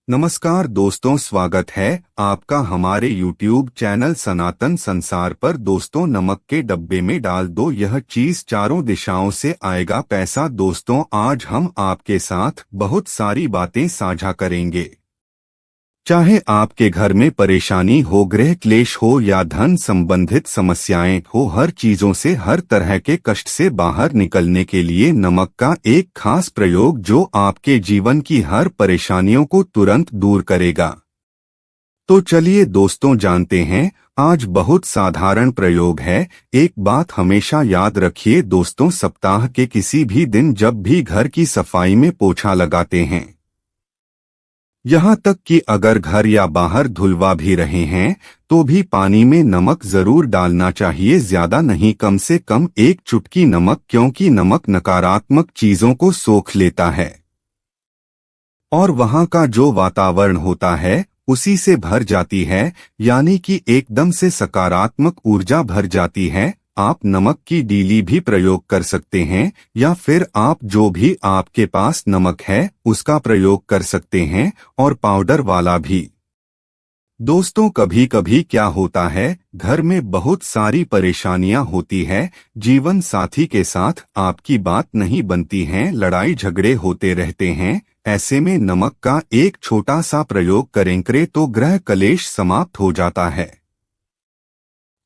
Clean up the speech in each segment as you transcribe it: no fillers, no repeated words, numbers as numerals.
नमस्कार दोस्तों, स्वागत है आपका हमारे YouTube चैनल सनातन संसार पर। दोस्तों, नमक के डब्बे में डाल दो, यह चीज चारों दिशाओं से आएगा पैसा। दोस्तों, आज हम आपके साथ बहुत सारी बातें साझा करेंगे। चाहे आपके घर में परेशानी हो, गृह क्लेश हो या धन संबंधित समस्याएं हो, हर चीजों से, हर तरह के कष्ट से बाहर निकलने के लिए नमक का एक खास प्रयोग जो आपके जीवन की हर परेशानियों को तुरंत दूर करेगा। तो चलिए दोस्तों, जानते हैं। आज बहुत साधारण प्रयोग है। एक बात हमेशा याद रखिए दोस्तों, सप्ताह के किसी भी दिन जब भी घर की सफाई में पोछा लगाते हैं, यहाँ तक कि अगर घर या बाहर धुलवा भी रहे हैं तो भी पानी में नमक जरूर डालना चाहिए। ज्यादा नहीं, कम से कम एक चुटकी नमक, क्योंकि नमक नकारात्मक चीजों को सोख लेता है और वहाँ का जो वातावरण होता है उसी से भर जाती है, यानी कि एकदम से सकारात्मक ऊर्जा भर जाती है। आप नमक की डीली भी प्रयोग कर सकते हैं या फिर आप जो भी आपके पास नमक है उसका प्रयोग कर सकते हैं, और पाउडर वाला भी। दोस्तों, कभी कभी क्या होता है, घर में बहुत सारी परेशानियां होती है, जीवन साथी के साथ आपकी बात नहीं बनती है, लड़ाई झगड़े होते रहते हैं। ऐसे में नमक का एक छोटा सा प्रयोग करेंगे तो गृह कलेश समाप्त हो जाता है।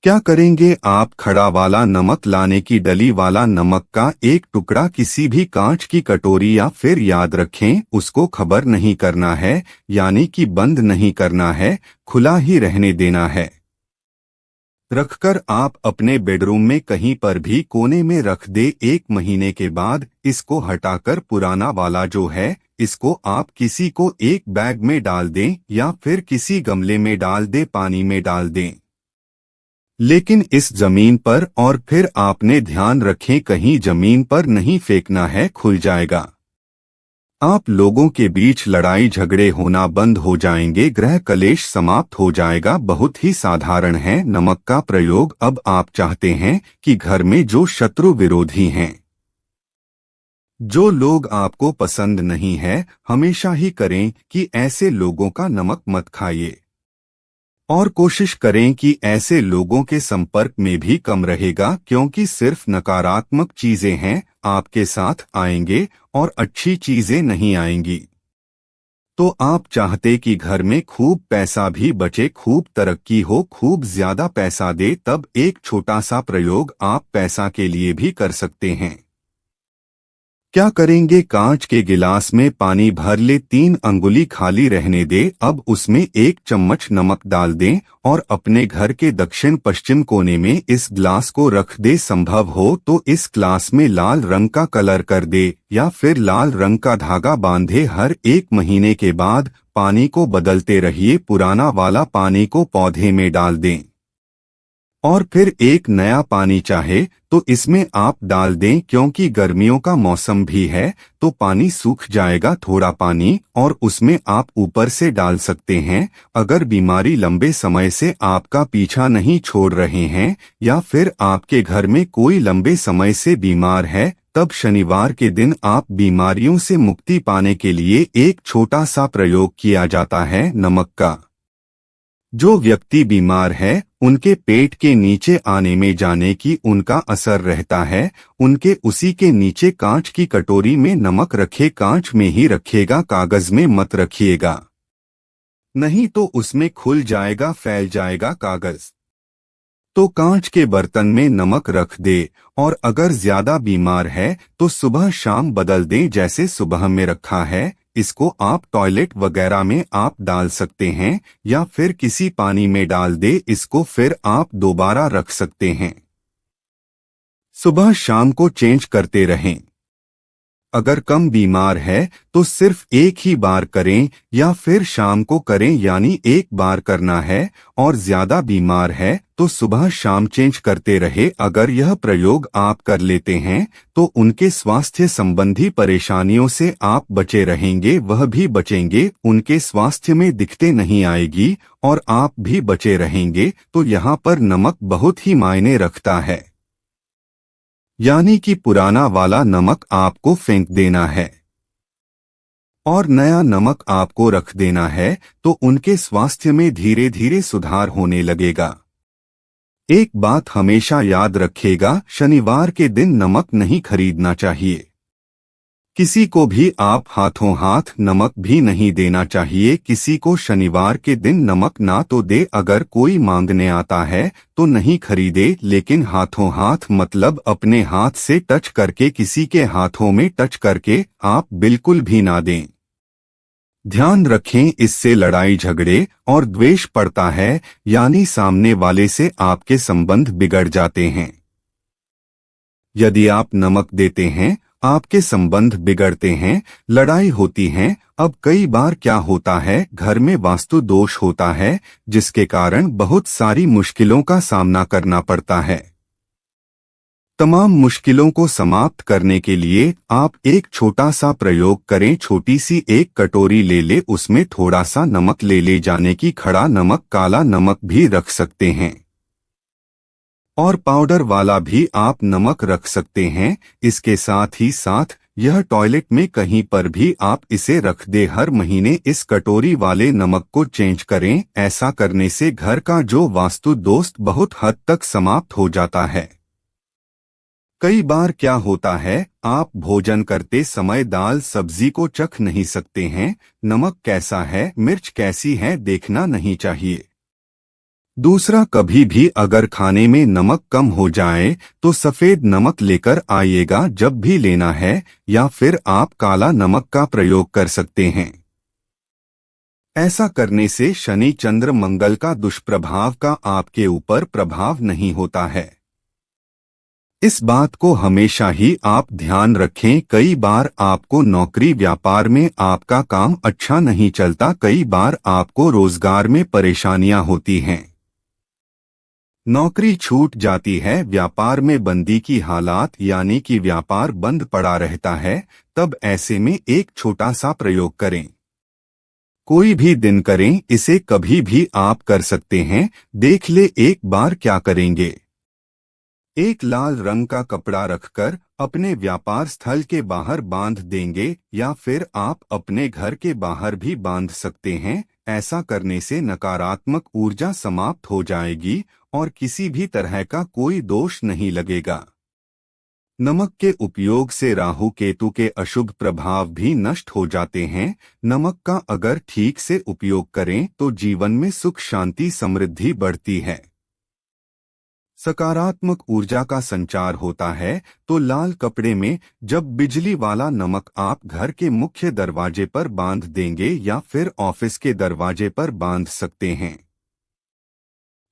क्या करेंगे आप? खड़ा वाला नमक लाने की डली वाला नमक का एक टुकड़ा किसी भी कांच की कटोरी, या फिर याद रखें उसको खबर नहीं करना है, यानी कि बंद नहीं करना है, खुला ही रहने देना है। रखकर आप अपने बेडरूम में कहीं पर भी कोने में रख दे। 1 महीने के बाद इसको हटाकर पुराना वाला जो है इसको आप किसी को एक बैग में डाल दें या फिर किसी गमले में डाल दे, पानी में डाल दें, लेकिन इस जमीन पर। और फिर आपने ध्यान रखें कहीं जमीन पर नहीं फेंकना है, खुल जाएगा। आप लोगों के बीच लड़ाई झगड़े होना बंद हो जाएंगे, गृह कलेश समाप्त हो जाएगा। बहुत ही साधारण है नमक का प्रयोग। अब आप चाहते हैं कि घर में जो शत्रु विरोधी हैं, जो लोग आपको पसंद नहीं है, हमेशा ही करें कि ऐसे लोगों का नमक मत खाइए, और कोशिश करें कि ऐसे लोगों के संपर्क में भी कम रहेगा, क्योंकि सिर्फ नकारात्मक चीजें हैं आपके साथ आएंगे और अच्छी चीजें नहीं आएंगी। तो आप चाहते कि घर में खूब पैसा भी बचे, खूब तरक्की हो, खूब ज्यादा पैसा दे, तब एक छोटा सा प्रयोग आप पैसा के लिए भी कर सकते हैं। क्या करेंगे? कांच के गिलास में पानी भर ले, 3 अंगुली खाली रहने दे। अब उसमें 1 चम्मच नमक डाल दें और अपने घर के दक्षिण पश्चिम कोने में इस ग्लास को रख दे। संभव हो तो इस ग्लास में लाल रंग का कलर कर दे या फिर लाल रंग का धागा बांधे। हर 1 महीने के बाद पानी को बदलते रहिए। पुराना वाला पानी को पौधे में डाल दें और फिर एक नया पानी चाहे तो इसमें आप डाल दें, क्योंकि गर्मियों का मौसम भी है तो पानी सूख जाएगा। थोड़ा पानी और उसमें आप ऊपर से डाल सकते हैं। अगर बीमारी लंबे समय से आपका पीछा नहीं छोड़ रहे हैं या फिर आपके घर में कोई लंबे समय से बीमार है, तब शनिवार के दिन आप बीमारियों से मुक्ति पाने के लिए एक छोटा सा प्रयोग किया जाता है नमक का। जो व्यक्ति बीमार है उनके पेट के नीचे आने में जाने की उनका असर रहता है, उनके उसी के नीचे कांच की कटोरी में नमक रखे। कांच में ही रखिएगा, कागज में मत रखिएगा, नहीं तो उसमें खुल जाएगा, फैल जाएगा कागज। तो कांच के बर्तन में नमक रख दे, और अगर ज्यादा बीमार है तो सुबह शाम बदल दें, जैसे सुबह में रखा है इसको आप टॉयलेट वगैरह में आप डाल सकते हैं या फिर किसी पानी में डाल दे। इसको फिर आप दोबारा रख सकते हैं। सुबह शाम को चेंज करते रहें। अगर कम बीमार है तो सिर्फ एक ही बार करें या फिर शाम को करें, यानी एक बार करना है। और ज्यादा बीमार है तो सुबह शाम चेंज करते रहे। अगर यह प्रयोग आप कर लेते हैं तो उनके स्वास्थ्य संबंधी परेशानियों से आप बचे रहेंगे, वह भी बचेंगे, उनके स्वास्थ्य में दिक्कतें नहीं आएगी और आप भी बचे रहेंगे। तो यहाँ पर नमक बहुत ही मायने रखता है, यानी कि पुराना वाला नमक आपको फेंक देना है। और नया नमक आपको रख देना है तो उनके स्वास्थ्य में धीरे धीरे सुधार होने लगेगा। एक बात हमेशा याद रखिएगा, शनिवार के दिन नमक नहीं खरीदना चाहिए। किसी को भी आप हाथों हाथ नमक भी नहीं देना चाहिए। किसी को शनिवार के दिन नमक ना तो दे, अगर कोई मांगने आता है तो नहीं खरीदे, लेकिन हाथों हाथ मतलब अपने हाथ से टच करके, किसी के हाथों में टच करके आप बिल्कुल भी ना दें। ध्यान रखें, इससे लड़ाई झगड़े और द्वेष पड़ता है, यानी सामने वाले से आपके संबंध बिगड़ जाते हैं। यदि आप नमक देते हैं, आपके संबंध बिगड़ते हैं, लड़ाई होती है। अब कई बार क्या होता है, घर में वास्तु दोष होता है, जिसके कारण बहुत सारी मुश्किलों का सामना करना पड़ता है। तमाम मुश्किलों को समाप्त करने के लिए आप एक छोटा सा प्रयोग करें। छोटी सी एक कटोरी ले ले, उसमें थोड़ा सा नमक ले जाने की, खड़ा नमक, काला नमक भी रख सकते हैं और पाउडर वाला भी आप नमक रख सकते हैं। इसके साथ ही साथ यह टॉयलेट में कहीं पर भी आप इसे रख दे। हर महीने इस कटोरी वाले नमक को चेंज करें। ऐसा करने से घर का जो वास्तु दोष बहुत हद तक समाप्त हो जाता है। कई बार क्या होता है, आप भोजन करते समय दाल सब्जी को चख नहीं सकते हैं। नमक कैसा है, मिर्च कैसी है, देखना नहीं चाहिए। दूसरा, कभी भी अगर खाने में नमक कम हो जाए तो सफेद नमक लेकर आइएगा जब भी लेना है, या फिर आप काला नमक का प्रयोग कर सकते हैं। ऐसा करने से शनि चंद्र मंगल का दुष्प्रभाव का आपके ऊपर प्रभाव नहीं होता है। इस बात को हमेशा ही आप ध्यान रखें। कई बार आपको नौकरी व्यापार में आपका काम अच्छा नहीं चलता, कई बार आपको रोजगार में परेशानियां होती हैं, नौकरी छूट जाती है, व्यापार में बंदी की हालात, यानी कि व्यापार बंद पड़ा रहता है। तब ऐसे में एक छोटा सा प्रयोग करें। कोई भी दिन करें, इसे कभी भी आप कर सकते हैं। देख ले एक बार क्या करेंगे। एक लाल रंग का कपड़ा रखकर अपने व्यापार स्थल के बाहर बांध देंगे, या फिर आप अपने घर के बाहर भी बांध सकते हैं। ऐसा करने से नकारात्मक ऊर्जा समाप्त हो जाएगी और किसी भी तरह का कोई दोष नहीं लगेगा। नमक के उपयोग से राहु केतु के अशुभ प्रभाव भी नष्ट हो जाते हैं। नमक का अगर ठीक से उपयोग करें तो जीवन में सुख शांति समृद्धि बढ़ती है। सकारात्मक ऊर्जा का संचार होता है। तो लाल कपड़े में जब बिजली वाला नमक आप घर के मुख्य दरवाजे पर बांध देंगे, या फिर ऑफिस के दरवाजे पर बांध सकते हैं।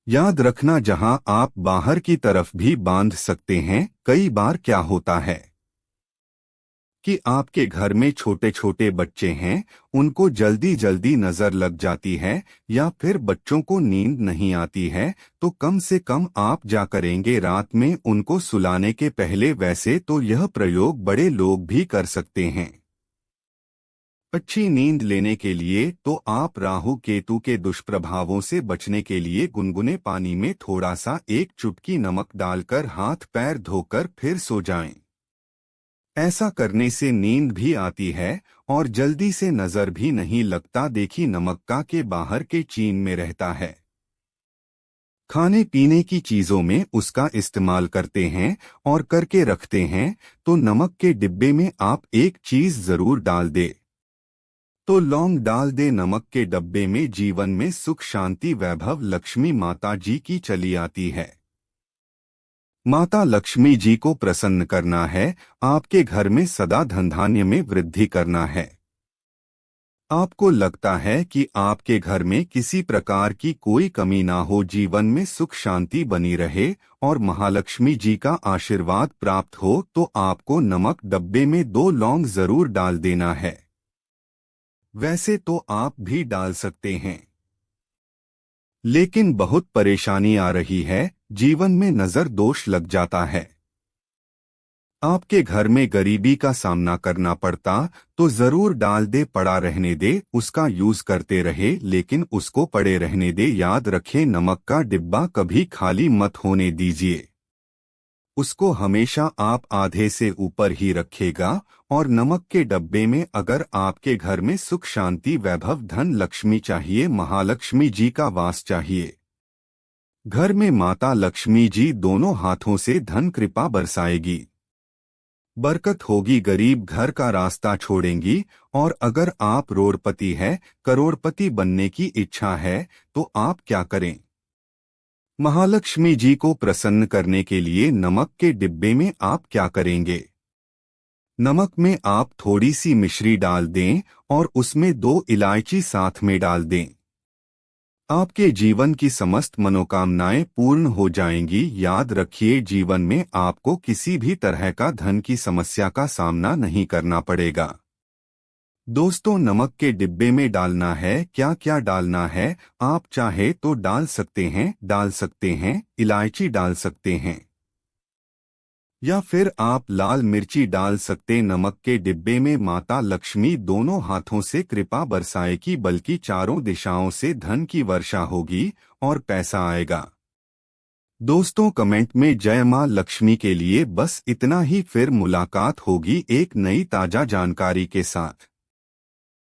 याद रखना, जहां आप बाहर की तरफ भी बांध सकते हैं। कई बार क्या होता है कि आपके घर में छोटे छोटे बच्चे हैं, उनको जल्दी जल्दी नजर लग जाती है, या फिर बच्चों को नींद नहीं आती है, तो कम से कम आप जा करेंगे रात में उनको सुलाने के पहले। वैसे तो यह प्रयोग बड़े लोग भी कर सकते हैं। अच्छी नींद लेने के लिए तो आप राहु केतु के दुष्प्रभावों से बचने के लिए गुनगुने पानी में थोड़ा सा एक चुटकी नमक डालकर हाथ पैर धोकर फिर सो जाएं। ऐसा करने से नींद भी आती है और जल्दी से नजर भी नहीं लगता। देखी, नमक का के बाहर के चीन में रहता है। खाने पीने की चीजों में उसका इस्तेमाल करते हैं और करके रखते हैं, तो नमक के डिब्बे में आप एक चीज जरूर डाल दे। तो लौंग डाल दे नमक के डब्बे में। जीवन में सुख शांति वैभव लक्ष्मी माता जी की चली आती है। माता लक्ष्मी जी को प्रसन्न करना है, आपके घर में सदा धन धान्य में वृद्धि करना है। आपको लगता है कि आपके घर में किसी प्रकार की कोई कमी ना हो, जीवन में सुख शांति बनी रहे और महालक्ष्मी जी का आशीर्वाद प्राप्त हो, तो आपको नमक डब्बे में 2 लौंग जरूर डाल देना है। वैसे तो आप भी डाल सकते हैं, लेकिन बहुत परेशानी आ रही है, जीवन में नजर दोष लग जाता है, आपके घर में गरीबी का सामना करना पड़ता, तो जरूर डाल दे। पड़ा रहने दे, उसका यूज करते रहे, लेकिन उसको पड़े रहने दे। याद रखें, नमक का डिब्बा कभी खाली मत होने दीजिए। उसको हमेशा आप आधे से ऊपर ही रखेगा। और नमक के डब्बे में अगर आपके घर में सुख शांति वैभव धन लक्ष्मी चाहिए, महालक्ष्मी जी का वास चाहिए, घर में माता लक्ष्मी जी दोनों हाथों से धन कृपा बरसाएगी, बरकत होगी, गरीब घर का रास्ता छोड़ेंगी। और अगर आप रोडपति है, करोड़पति बनने की इच्छा है, तो आप क्या करें? महालक्ष्मी जी को प्रसन्न करने के लिए नमक के डिब्बे में आप क्या करेंगे? नमक में आप थोड़ी सी मिश्री डाल दें और उसमें 2 इलायची साथ में डाल दें। आपके जीवन की समस्त मनोकामनाएं पूर्ण हो जाएंगी। याद रखिए, जीवन में आपको किसी भी तरह का धन की समस्या का सामना नहीं करना पड़ेगा। दोस्तों, नमक के डिब्बे में डालना है, क्या क्या डालना है? आप चाहे तो डाल सकते हैं, इलायची डाल सकते हैं, या फिर आप लाल मिर्ची डाल सकते। नमक के डिब्बे में माता लक्ष्मी दोनों हाथों से कृपा बरसाएगी, बल्कि चारों दिशाओं से धन की वर्षा होगी और पैसा आएगा। दोस्तों, कमेंट में जय मां लक्ष्मी के लिए बस इतना ही। फिर मुलाकात होगी एक नई ताजा जानकारी के साथ।